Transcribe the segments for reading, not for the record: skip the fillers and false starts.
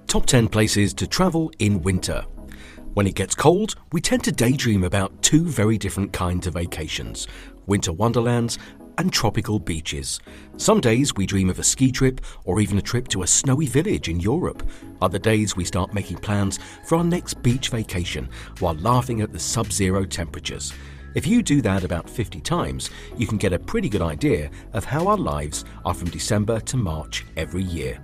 Top 10 places to travel in winter. When it gets cold, we tend to daydream about two very different kinds of vacations: winter wonderlands and tropical beaches. Some days we dream of a ski trip or even a trip to a snowy village in Europe. Other days we start making plans for our next beach vacation while laughing at the sub-zero temperatures. If you do that about 50 times, you can get a pretty good idea of how our lives are from December to March every year.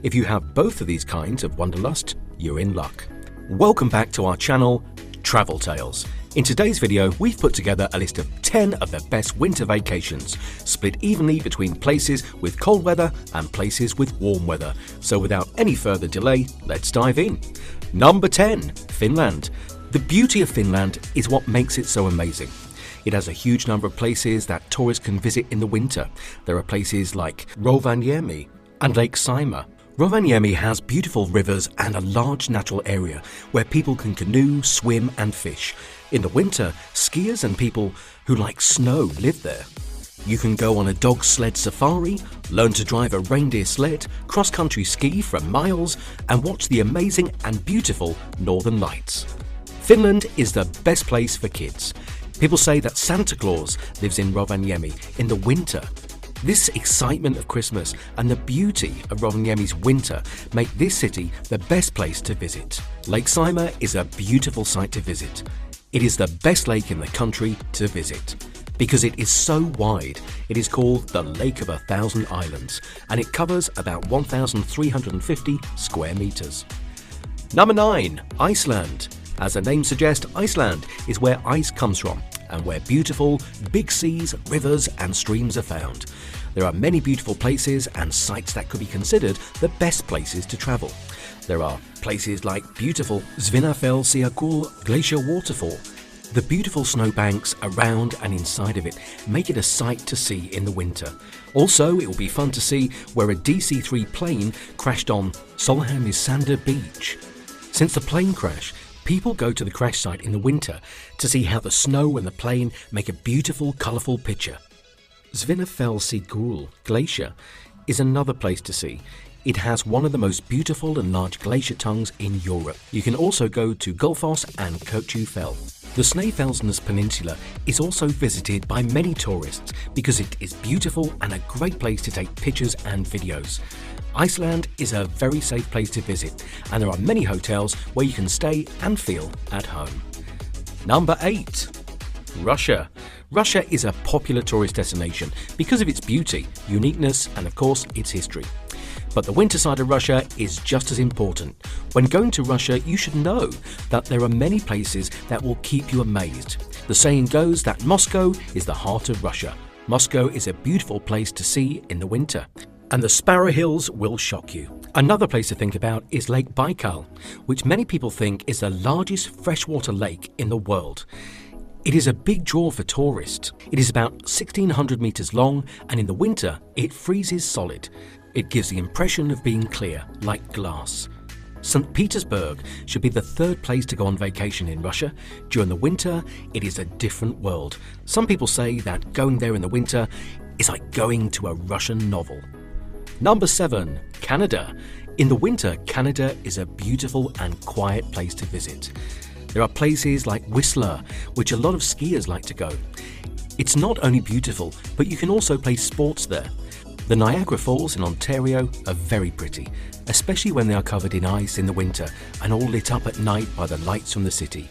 If you have both of these kinds of wanderlust, you're in luck. Welcome back to our channel, Travel Tales. In today's video, we've put together a list of 10 of the best winter vacations, split evenly between places with cold weather and places with warm weather. So without any further delay, let's dive in. Number 10, Finland. The beauty of Finland is what makes it so amazing. It has a huge number of places that tourists can visit in the winter. There are places like Rovaniemi and Lake Saimaa. Rovaniemi has beautiful rivers and a large natural area where people can canoe, swim and fish. In the winter, skiers and people who like snow live there. You can go on a dog sled safari, learn to drive a reindeer sled, cross-country ski for miles and watch the amazing and beautiful Northern Lights. Finland is the best place for kids. People say that Santa Claus lives in Rovaniemi in the winter. This excitement of Christmas and the beauty of Rovaniemi's winter make this city the best place to visit. Lake Saimaa is a beautiful site to visit. It is the best lake in the country to visit. Because it is so wide, it is called the Lake of 1,000 Islands, and it covers about 1,350 square meters. Number 9, Iceland. As the name suggests, Iceland is where ice comes from and where beautiful, big seas, rivers and streams are found. There are many beautiful places and sites that could be considered the best places to travel. There are places like beautiful Svinafellsjökull glacier waterfall. The beautiful snowbanks around and inside of it make it a sight to see in the winter. Also, it will be fun to see where a DC-3 plane crashed on Solheimsanda beach. Since the plane crash, people go to the crash site in the winter to see how the snow and the plane make a beautiful, colourful picture. Svinafellsjökull glacier is another place to see. It has one of the most beautiful and large glacier tongues in Europe. You can also go to Gullfoss and Kortufell. The Snæfellsnes Peninsula is also visited by many tourists because it is beautiful and a great place to take pictures and videos. Iceland is a very safe place to visit, and there are many hotels where you can stay and feel at home. Number 8, Russia. Russia is a popular tourist destination because of its beauty, uniqueness, and of course its history. But the winter side of Russia is just as important. When going to Russia, you should know that there are many places that will keep you amazed. The saying goes that Moscow is the heart of Russia. Moscow is a beautiful place to see in the winter, and the Sparrow Hills will shock you. Another place to think about is Lake Baikal, which many people think is the largest freshwater lake in the world. It is a big draw for tourists. It is about 1,600 meters long, and in the winter, it freezes solid. It gives the impression of being clear, like glass. St. Petersburg should be the third place to go on vacation in Russia. During the winter, it is a different world. Some people say that going there in the winter is like going to a Russian novel. Number 7, Canada. In the winter, Canada is a beautiful and quiet place to visit. There are places like Whistler, which a lot of skiers like to go. It's not only beautiful, but you can also play sports there. The Niagara Falls in Ontario are very pretty, especially when they are covered in ice in the winter and all lit up at night by the lights from the city.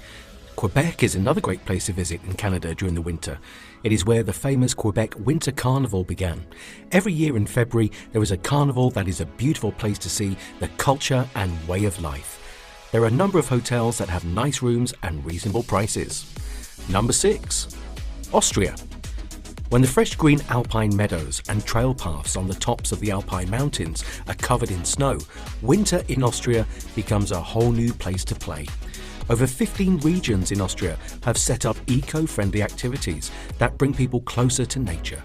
Quebec is another great place to visit in Canada during the winter. It is where the famous Quebec Winter Carnival began. Every year in February, there is a carnival that is a beautiful place to see the culture and way of life. There are a number of hotels that have nice rooms and reasonable prices. Number 6, Austria. When the fresh green alpine meadows and trail paths on the tops of the Alpine mountains are covered in snow, winter in Austria becomes a whole new place to play. Over 15 regions in Austria have set up eco-friendly activities that bring people closer to nature.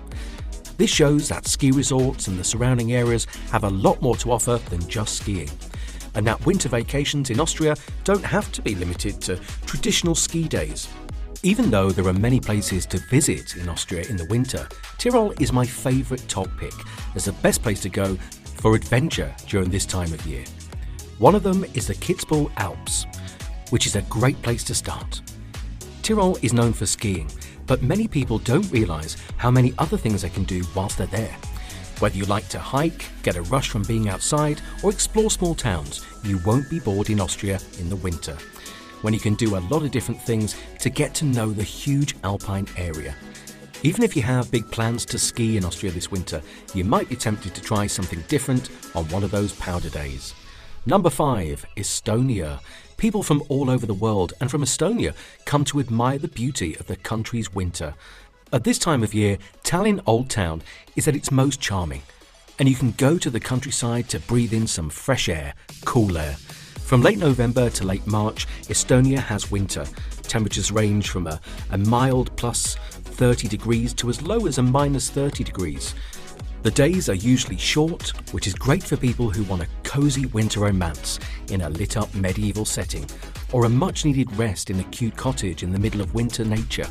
This shows that ski resorts and the surrounding areas have a lot more to offer than just skiing, and that winter vacations in Austria don't have to be limited to traditional ski days. Even though there are many places to visit in Austria in the winter, Tyrol is my favourite top pick as the best place to go for adventure during this time of year. One of them is the Kitzbühel Alps, which is a great place to start. Tyrol is known for skiing, but many people don't realise how many other things they can do whilst they're there. Whether you like to hike, get a rush from being outside, or explore small towns, you won't be bored in Austria in the winter, when you can do a lot of different things to get to know the huge alpine area. Even if you have big plans to ski in Austria this winter, you might be tempted to try something different on one of those powder days. Number 5, Estonia. People from all over the world and from Estonia come to admire the beauty of the country's winter. At this time of year, Tallinn Old Town is at its most charming, and you can go to the countryside to breathe in some fresh air, cool air. From late November to late March, Estonia has winter. Temperatures range from a mild plus 30 degrees to as low as a minus 30 degrees. The days are usually short, which is great for people who want a cozy winter romance in a lit-up medieval setting, or a much-needed rest in a cute cottage in the middle of winter nature.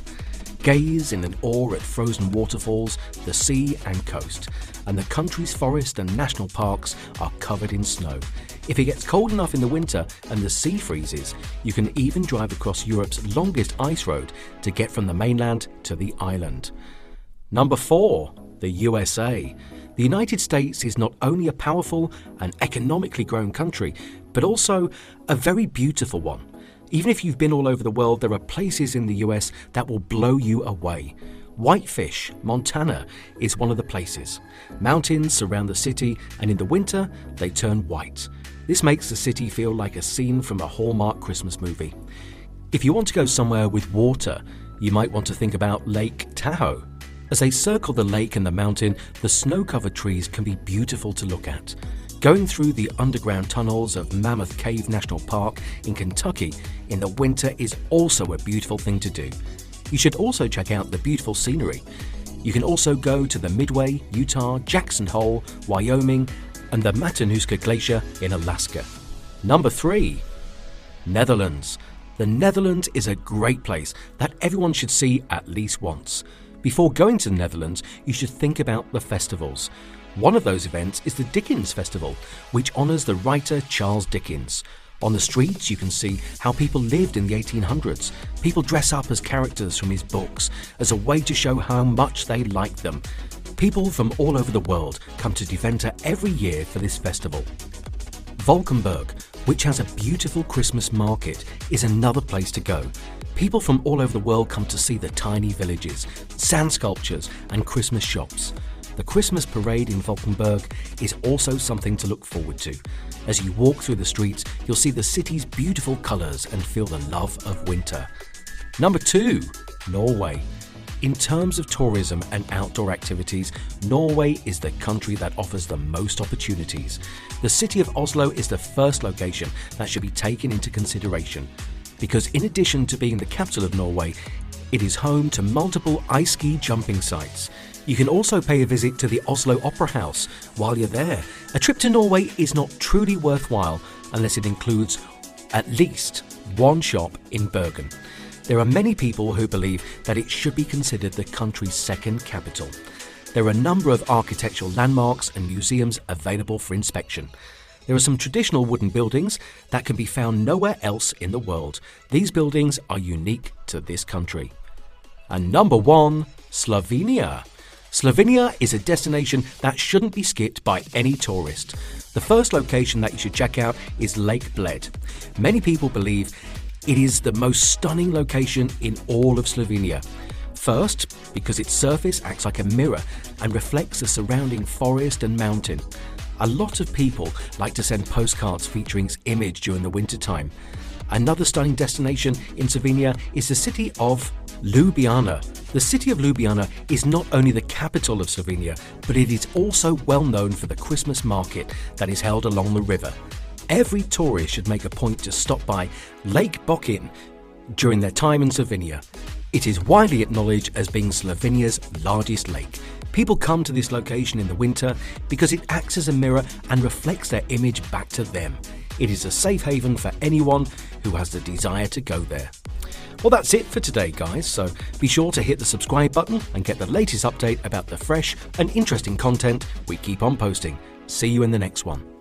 Gaze in awe at frozen waterfalls, the sea and coast, and the country's forest and national parks are covered in snow. If it gets cold enough in the winter and the sea freezes, you can even drive across Europe's longest ice road to get from the mainland to the island. Number 4, the USA. The United States is not only a powerful and economically growing country, but also a very beautiful one. Even if you've been all over the world, there are places in the US that will blow you away. Whitefish, Montana, is one of the places. Mountains surround the city, and in the winter, they turn white. This makes the city feel like a scene from a Hallmark Christmas movie. If you want to go somewhere with water, you might want to think about Lake Tahoe. As they circle the lake and the mountain, the snow-covered trees can be beautiful to look at. Going through the underground tunnels of Mammoth Cave National Park in Kentucky in the winter is also a beautiful thing to do. You should also check out the beautiful scenery. You can also go to the Midway, Utah, Jackson Hole, Wyoming, and the Matanuska Glacier in Alaska. Number 3, Netherlands. The Netherlands is a great place that everyone should see at least once. Before going to the Netherlands, you should think about the festivals. One of those events is the Dickens Festival, which honours the writer Charles Dickens. On the streets, you can see how people lived in the 1800s. People dress up as characters from his books as a way to show how much they liked them. People from all over the world come to Deventer every year for this festival. Valkenburg, which has a beautiful Christmas market, is another place to go. People from all over the world come to see the tiny villages, sand sculptures, and Christmas shops. The Christmas parade in Valkenburg is also something to look forward to. As you walk through the streets, you'll see the city's beautiful colours and feel the love of winter. Number 2, Norway. In terms of tourism and outdoor activities, Norway is the country that offers the most opportunities. The city of Oslo is the first location that should be taken into consideration, because in addition to being the capital of Norway, it is home to multiple ice ski jumping sites. You can also pay a visit to the Oslo Opera House while you're there. A trip to Norway is not truly worthwhile unless it includes at least one shop in Bergen. There are many people who believe that it should be considered the country's second capital. There are a number of architectural landmarks and museums available for inspection. There are some traditional wooden buildings that can be found nowhere else in the world. These buildings are unique to this country. And number 1, Slovenia. Slovenia is a destination that shouldn't be skipped by any tourist. The first location that you should check out is Lake Bled. Many people believe it is the most stunning location in all of Slovenia. First, because its surface acts like a mirror and reflects the surrounding forest and mountain. A lot of people like to send postcards featuring its image during the wintertime. Another stunning destination in Slovenia is the city of Ljubljana. The city of Ljubljana is not only the capital of Slovenia, but it is also well known for the Christmas market that is held along the river. Every tourist should make a point to stop by Lake Bokin during their time in Slovenia. It is widely acknowledged as being Slovenia's largest lake. People come to this location in the winter because it acts as a mirror and reflects their image back to them. It is a safe haven for anyone who has the desire to go there. Well, that's it for today, guys, so be sure to hit the subscribe button and get the latest update about the fresh and interesting content we keep on posting. See you in the next one.